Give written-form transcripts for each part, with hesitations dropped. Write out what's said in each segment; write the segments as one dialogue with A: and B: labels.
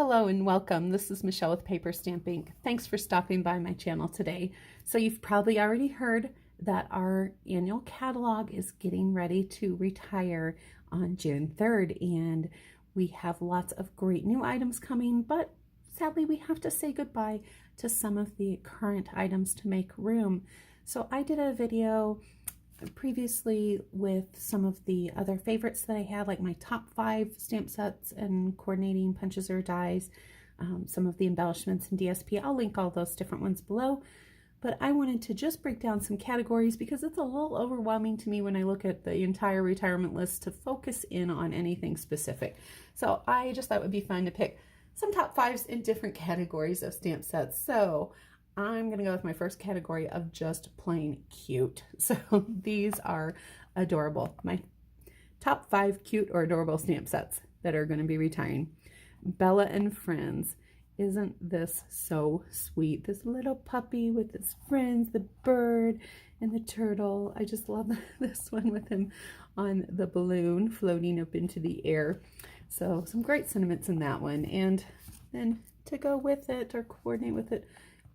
A: Hello and welcome. This is Michelle with PaperStampInk. Thanks for stopping by my channel today. So you've probably already heard that our annual catalog is getting ready to retire on June 3rd, and we have lots of great new items coming, but sadly we have to say goodbye to some of the current items to make room. So I did a video previously with some of the other favorites that I have, like my top 5 stamp sets and coordinating punches or dies, some of the embellishments in DSP. I'll link all those different ones below, but I wanted to just break down some categories because it's a little overwhelming to me when I look at the entire retirement list to focus in on anything specific. So I just thought it would be fun to pick some top 5s in different categories of stamp sets. So I'm going to go with my first category of just plain cute. So these are adorable. My top 5 cute or adorable stamp sets that are going to be retiring. Bella and Friends. Isn't this so sweet? This little puppy with his friends, the bird and the turtle. I just love this one with him on the balloon floating up into the air. So some great sentiments in that one. And then to go with it or coordinate with it,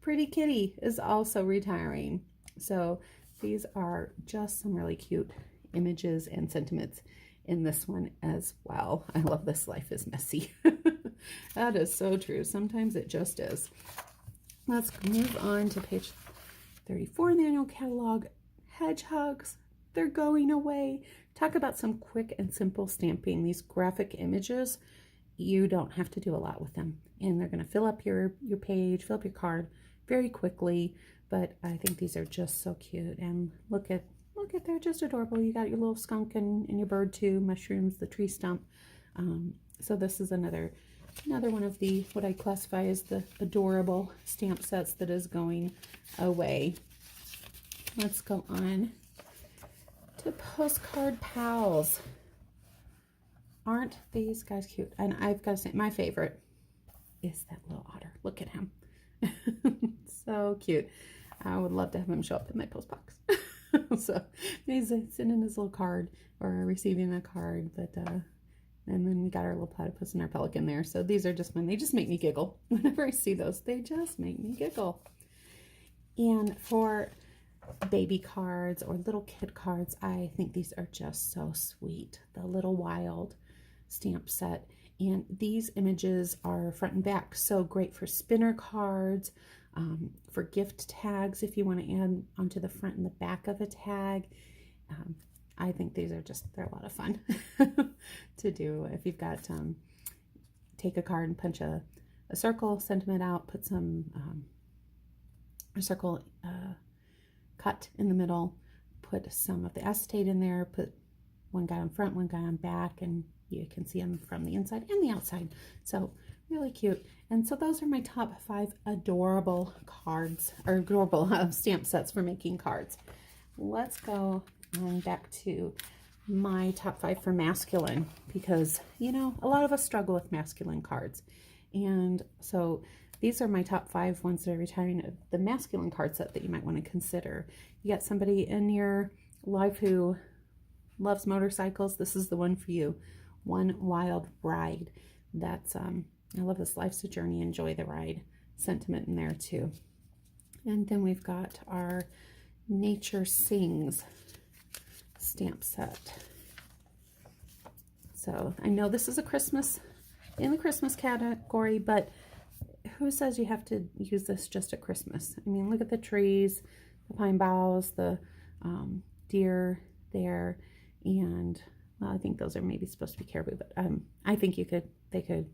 A: Pretty Kitty is also retiring. So these are just some really cute images and sentiments in this one as well. I love this life is messy. That is so true. Sometimes it just is. Let's move on to page 34 in the annual catalog. Hedgehogs, they're going away. Talk about some quick and simple stamping. These graphic images, you don't have to do a lot with them. And they're going to fill up your page, fill up your card very quickly, but I think these are just so cute. And look at they're just adorable. You got your little skunk and your bird too, mushrooms, the tree stump. So this is another one of the what I classify as the adorable stamp sets that is going away. Let's go on to Postcard Pals. Aren't these guys cute? And I've got to say, my favorite is that little otter. Look at him. So cute. I would love to have him show up in my post box. So he's sending his little card or receiving a card, but and then we got our little platypus and our pelican there. So these are just fun. They just make me giggle whenever I see those. They just make me giggle. And for baby cards or little kid cards, I think these are just so sweet. The Little Wild stamp set. And these images are front and back, so great for spinner cards, for gift tags if you want to add onto the front and the back of a tag. I think these are they're a lot of fun to do. If you've got, take a card and punch a circle, sentiment out, put some, a circle cut in the middle, put some of the acetate in there, put one guy on front, one guy on back, and you can see them from the inside and the outside. So really cute. And so those are my top 5 adorable cards, or adorable stamp sets for making cards. Let's go on back to my top 5 for masculine, because you know a lot of us struggle with masculine cards, and so these are my top 5 ones that are retiring of the masculine card set that you might want to consider. You got somebody in your life who loves motorcycles, this is the one for you. One Wild Ride. That's I love this life's a journey, enjoy the ride sentiment in there too. And then we've got our Nature Sings stamp set. So I know this is a Christmas, in the Christmas category, but who says you have to use this just at Christmas? I mean, look at the trees, the pine boughs, the deer there, and well, I think those are maybe supposed to be caribou, but I think they could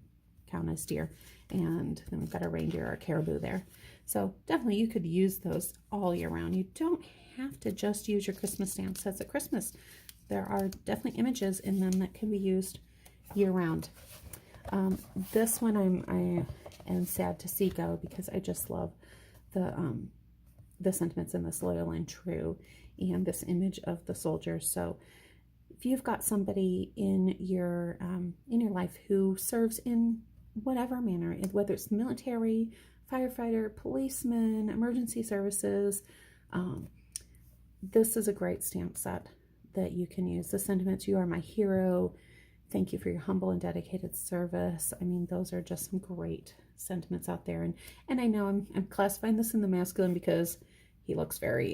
A: count as deer. And then we've got a reindeer or a caribou there. So definitely you could use those all year round. You don't have to just use your Christmas stamp sets at Christmas. There are definitely images in them that can be used year round. This one I am sad to see go because I just love the sentiments in this, loyal and true, and this image of the soldiers. So if you've got somebody in your life who serves in whatever manner, whether it's military, firefighter, policeman, emergency services, this is a great stamp set that you can use. The sentiments, you are my hero, thank you for your humble and dedicated service. I mean, those are just some great sentiments out there. And I know I'm classifying this in the masculine because he looks very,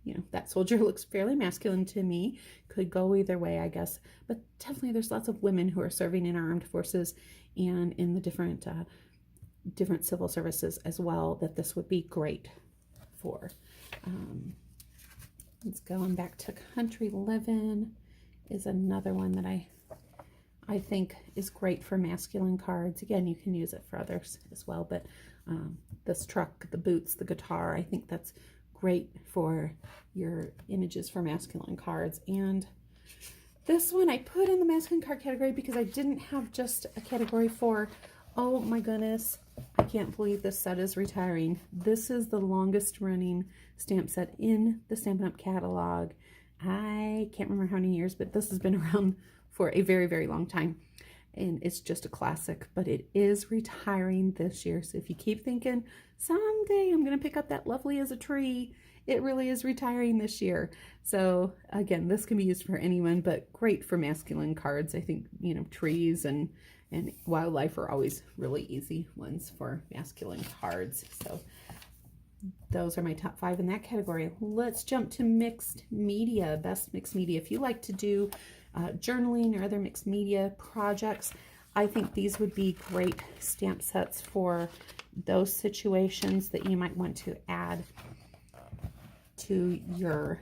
A: you know, that soldier looks fairly masculine to me. Could go either way, I guess. But definitely there's lots of women who are serving in our armed forces and in the different civil services as well, that this would be great for. Let's go on back to Country Living is another one that I think is great for masculine cards. Again, you can use it for others as well, but this truck, the boots, the guitar, I think that's great for your images for masculine cards. And this one I put in the masculine card category because I didn't have just a category for, oh my goodness, I can't believe this set is retiring. This is the longest running stamp set in the Stampin' Up! Catalog. I can't remember how many years, but this has been around for a very, very long time. And it's just a classic, but it is retiring this year. So if you keep thinking, someday I'm going to pick up that Lovely as a Tree, it really is retiring this year. So again, this can be used for anyone, but great for masculine cards. I think, you know, trees and wildlife are always really easy ones for masculine cards. So those are my top 5 in that category. Let's jump to mixed media, best mixed media. If you like to do journaling or other mixed media projects, I think these would be great stamp sets for those situations that you might want to add to your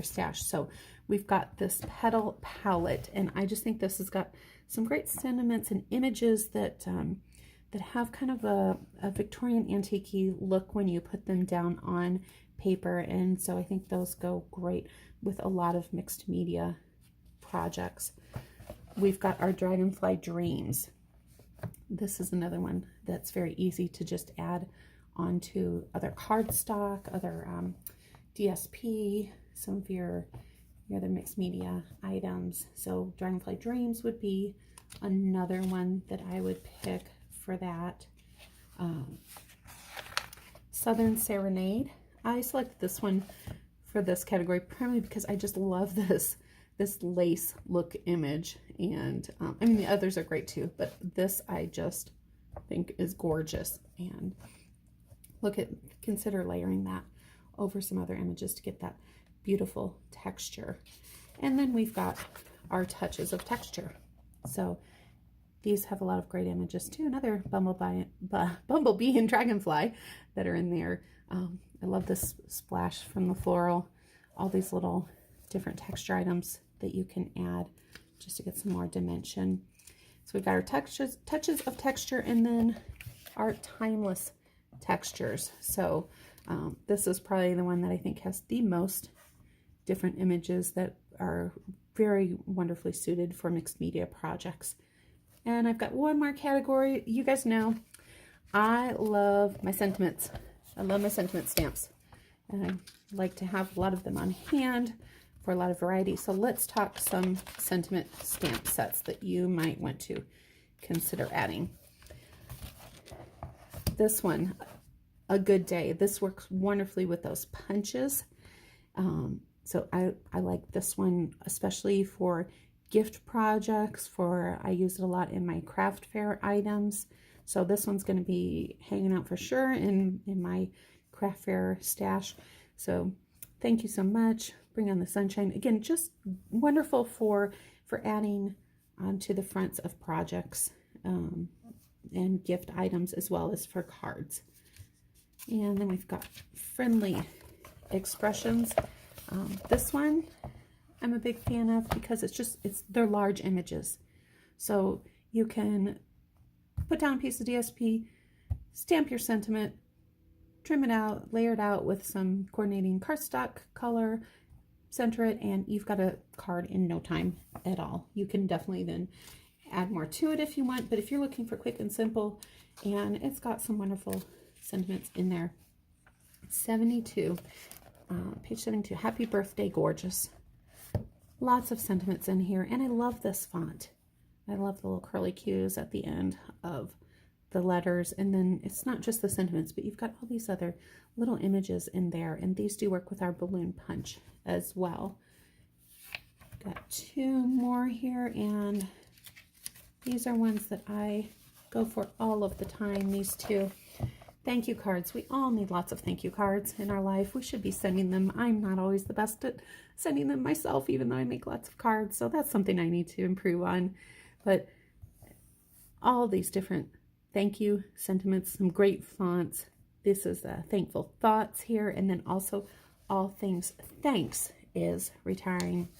A: stash. So we've got this petal palette, and I just think this has got some great sentiments and images that that have kind of a Victorian antique-y look when you put them down on paper. And so I think those go great with a lot of mixed media projects. We've got our Dragonfly Dreams. This is another one that's very easy to just add onto other cardstock, other DSP, some of your other mixed media items. So Dragonfly Dreams would be another one that I would pick for that. Southern Serenade. I selected this one for this category primarily because I just love this lace look image, and I mean the others are great too, but this I just think is gorgeous. And consider layering that over some other images to get that beautiful texture. And then we've got our touches of texture. So these have a lot of great images too. Another bumblebee and dragonfly that are in there. I love this splash from the floral. All these little different texture items that you can add just to get some more dimension. So we've got our touches of texture, and then our timeless textures. So this is probably the one that I think has the most different images that are very wonderfully suited for mixed media projects. And I've got one more category. You guys know I love my sentiments. I love my sentiment stamps, and I like to have a lot of them on hand for a lot of variety. So let's talk some sentiment stamp sets that you might want to consider adding. This one, A Good Day. This works wonderfully with those punches. So I like this one, especially for gift projects. I use it a lot in my craft fair items. So this one's going to be hanging out for sure in my craft fair stash. So thank you so much. Bring on the sunshine. Again, just wonderful for adding onto the fronts of projects and gift items, as well as for cards. And then we've got Friendly Expressions. This one I'm a big fan of because they're large images. So you can put down a piece of DSP, stamp your sentiment, trim it out, layer it out with some coordinating cardstock color, center it, and you've got a card in no time at all. You can definitely then add more to it if you want, but if you're looking for quick and simple, and it's got some wonderful sentiments in there. 72, page 72, Happy Birthday Gorgeous. Lots of sentiments in here, and I love this font. I love the little curly cues at the end of the letters, and then it's not just the sentiments, but you've got all these other little images in there, and these do work with our balloon punch as well. Got two more here, and These are ones that I go for all of the time, these two. Thank you cards. We all need lots of thank you cards in our life. We should be sending them. I'm not always the best at sending them myself, even though I make lots of cards. So that's something I need to improve on. But all these different thank you sentiments, some great fonts. This is Thankful Thoughts here. And then also All Things Thanks is retiring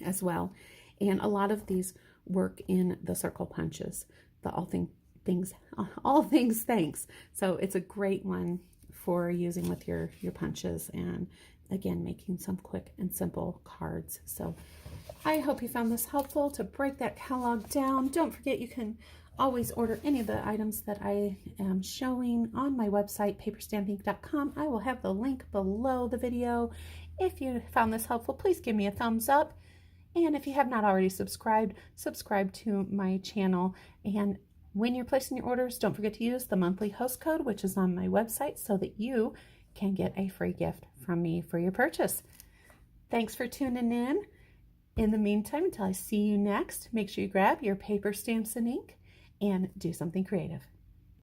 A: as well. And a lot of these work in the circle punches, the all things thanks. So it's a great one for using with your punches, and again, making some quick and simple cards. So I hope you found this helpful to break that catalog down. Don't forget, you can always order any of the items that I am showing on my website, PaperStampInk.com. I will have the link below the video. If you found this helpful, please give me a thumbs up. And if you have not already subscribed, subscribe to my channel. And when you're placing your orders, don't forget to use the monthly host code, which is on my website, so that you can get a free gift from me for your purchase. Thanks for tuning in. In the meantime, until I see you next, make sure you grab your paper, stamps, and ink and do something creative.